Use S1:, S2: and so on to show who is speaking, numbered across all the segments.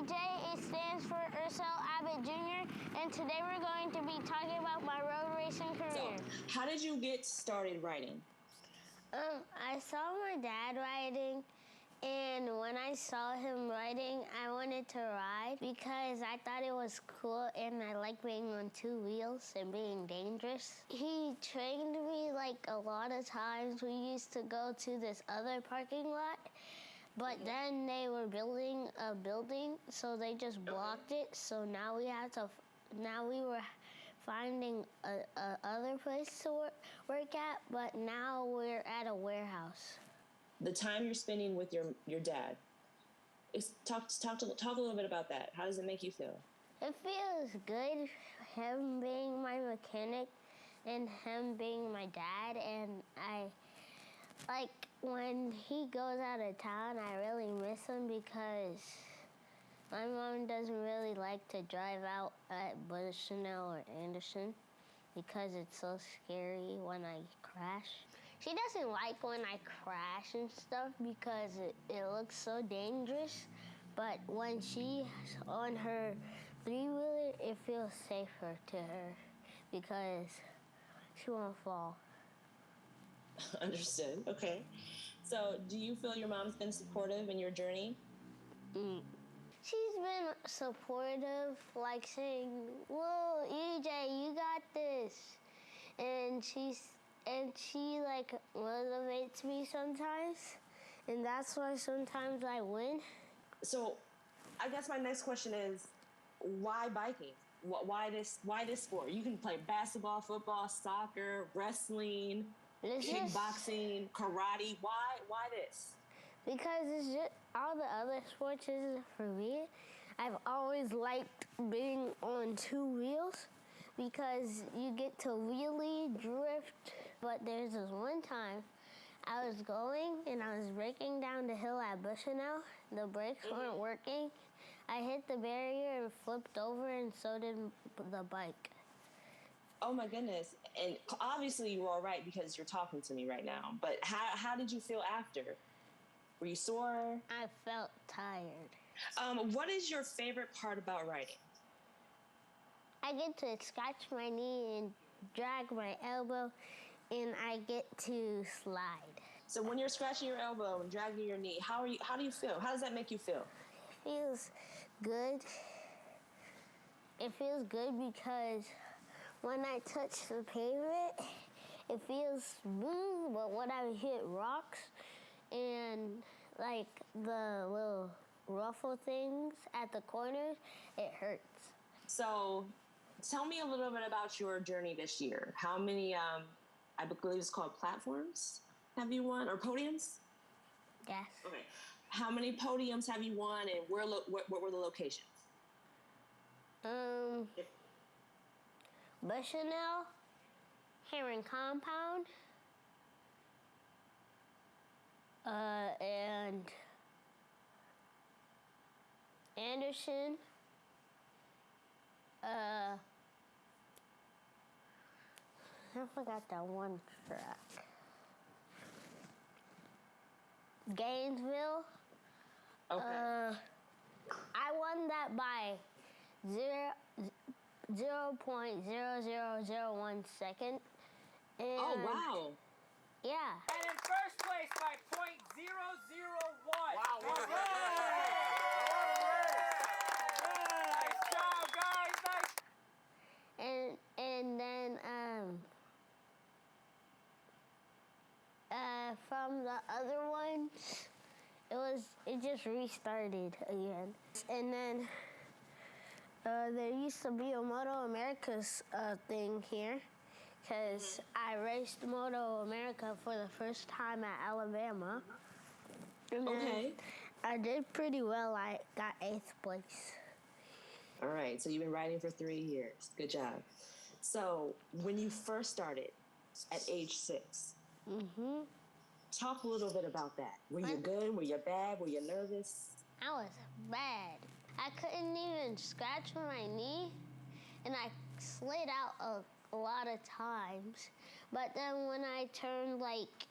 S1: J, it stands for Ercel Abbott Jr., and today we're going to be talking about my road racing career.
S2: So, how did you get started riding?
S1: I saw my dad riding, and when I saw him riding, I wanted to ride because I thought it was cool and I like being on two wheels and being dangerous. He trained me like a lot of times. We used to go to this other parking lot, but then they were building a building, so they just blocked it. So now we were finding a other place to work at, but now we're at a warehouse.
S2: The time you're spending with your dad, talk a little bit about that. How does it make you feel?
S1: It feels good, him being my mechanic and him being my dad, and I like when he goes out of town, I really miss him because my mom doesn't really like to drive out at Bushnell or Anderson because it's so scary when I crash. She doesn't like when I crash and stuff because it looks so dangerous, but when she's on her three-wheeler, it feels safer to her because she won't fall.
S2: Understood. Okay. So, do you feel your mom's been supportive in your journey?
S1: She's been supportive, like saying, "Whoa, EJ, you got this," and she like motivates me sometimes, and that's why sometimes I win.
S2: So, I guess my next question is, why biking? Why this sport? You can play basketball, football, soccer, wrestling, kickboxing, karate. Why this?
S1: Because it's just all the other sports isn't for me. I've always liked being on two wheels because you get to wheelie, drift. But there's this one time I was going and I was braking down the hill at Bushnell. The brakes weren't working. I hit the barrier and flipped over, and so did the bike.
S2: Oh my goodness. And obviously you were all right because you're talking to me right now. But how did you feel after? Were you sore?
S1: I felt tired.
S2: What is your favorite part about riding?
S1: I get to scratch my knee and drag my elbow, and I get to slide.
S2: So when you're scratching your elbow and dragging your knee, how do you feel? How does that make you feel?
S1: It feels good. It feels good because when I touch the pavement, it feels smooth, but when I hit rocks and like the little ruffle things at the corners, it hurts.
S2: So tell me a little bit about your journey this year. How many, I believe it's called platforms, have you won, or podiums?
S1: Yes.
S2: Okay. How many podiums have you won, and what were the locations?
S1: Bushnell, Heron Compound, and Anderson, I forgot that one track. Gainesville.
S2: Okay.
S1: I won that by 0.0001 second. And
S2: oh, wow.
S1: Yeah.
S3: And in first place by .001.
S4: Wow.
S3: Nice job, guys. Nice.
S1: And then from the other ones, it just restarted again. And then there used to be a Moto America's thing here, because I raced Moto America for the first time at Alabama. And
S2: Okay.
S1: I did pretty well. I got 8th place.
S2: All right. So you've been riding for 3 years. Good job. So when you first started at age 6, talk a little bit about that. Were you good? Were you bad? Were you nervous?
S1: I was bad. I couldn't even scratch my knee, and I slid out a lot of times. But then when I turned like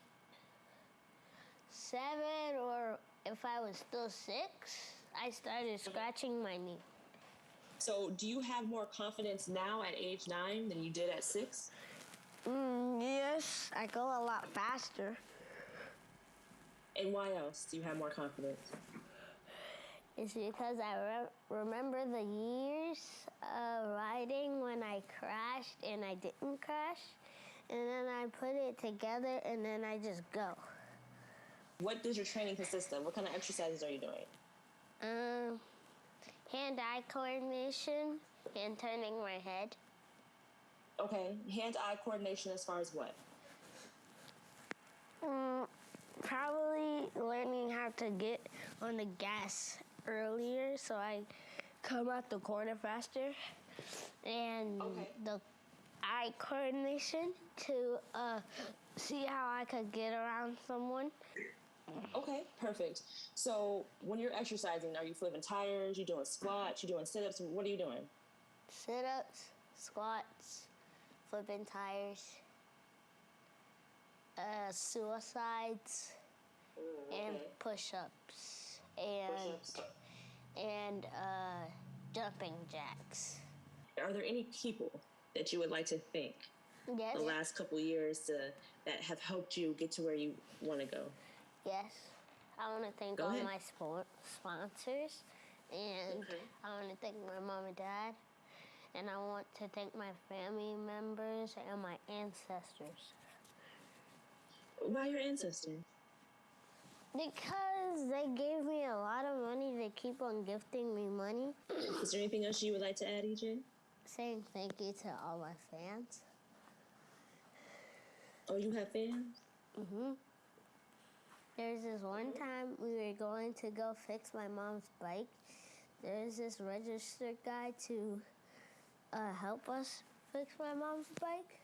S1: 7, or if I was still 6, I started scratching my knee.
S2: So do you have more confidence now at age 9 than you did at 6?
S1: Yes, I go a lot faster.
S2: And why else do you have more confidence?
S1: It's because I remember the years of riding when I crashed and I didn't crash. And then I put it together and then I just go.
S2: What does your training consist of? What kind of exercises are you doing?
S1: Hand-eye coordination and turning my head.
S2: Okay, hand-eye coordination as far as what?
S1: Probably learning how to get on the gas earlier so I come out the corner faster. And the eye coordination to see how I could get around someone.
S2: Okay, perfect. So when you're exercising, are you flipping tires? You doing squats? You doing sit-ups? What are you doing?
S1: Sit-ups, squats, flipping tires, suicides, and push-ups, and jumping jacks.
S2: Are there any people that you would like to thank the last couple years that have helped you get to where you want to go?
S1: Yes. I want to thank all my sponsors, and I want to thank my mom and dad, and I want to thank my family members and my ancestors.
S2: Why your ancestors?
S1: Because they gave me a lot of money. They keep on gifting me money.
S2: Is there anything else you would like to add, EJ?
S1: Saying thank you to all my fans.
S2: Oh, you have fans?
S1: Mm-hmm. There's this one time we were going to go fix my mom's bike. There's this registered guy to help us fix my mom's bike.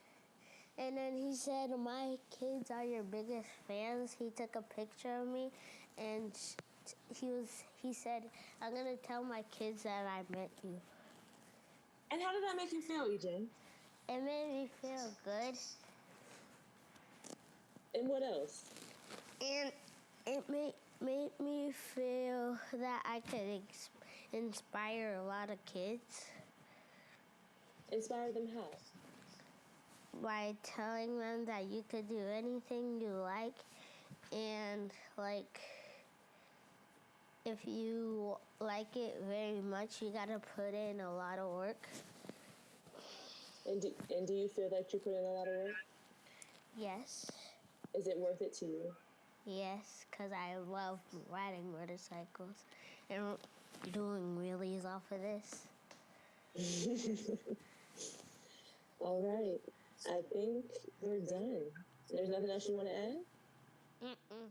S1: And then he said, my kids are your biggest fans. He took a picture of me and he said, I'm going to tell my kids that I met you.
S2: And how did that make you feel, EJ?
S1: It made me feel good.
S2: And what else?
S1: And it made me feel that I could inspire a lot of kids.
S2: Inspire them how?
S1: By telling them that you could do anything you like, and like if you like it very much, you gotta put in a lot of work.
S2: And do you feel like you put in a lot of work?
S1: Yes.
S2: Is it worth it to you?
S1: Yes, because I love riding motorcycles and doing wheelies off of this.
S2: All right. I think we're done. There's nothing else you want to add?
S1: Mm-mm.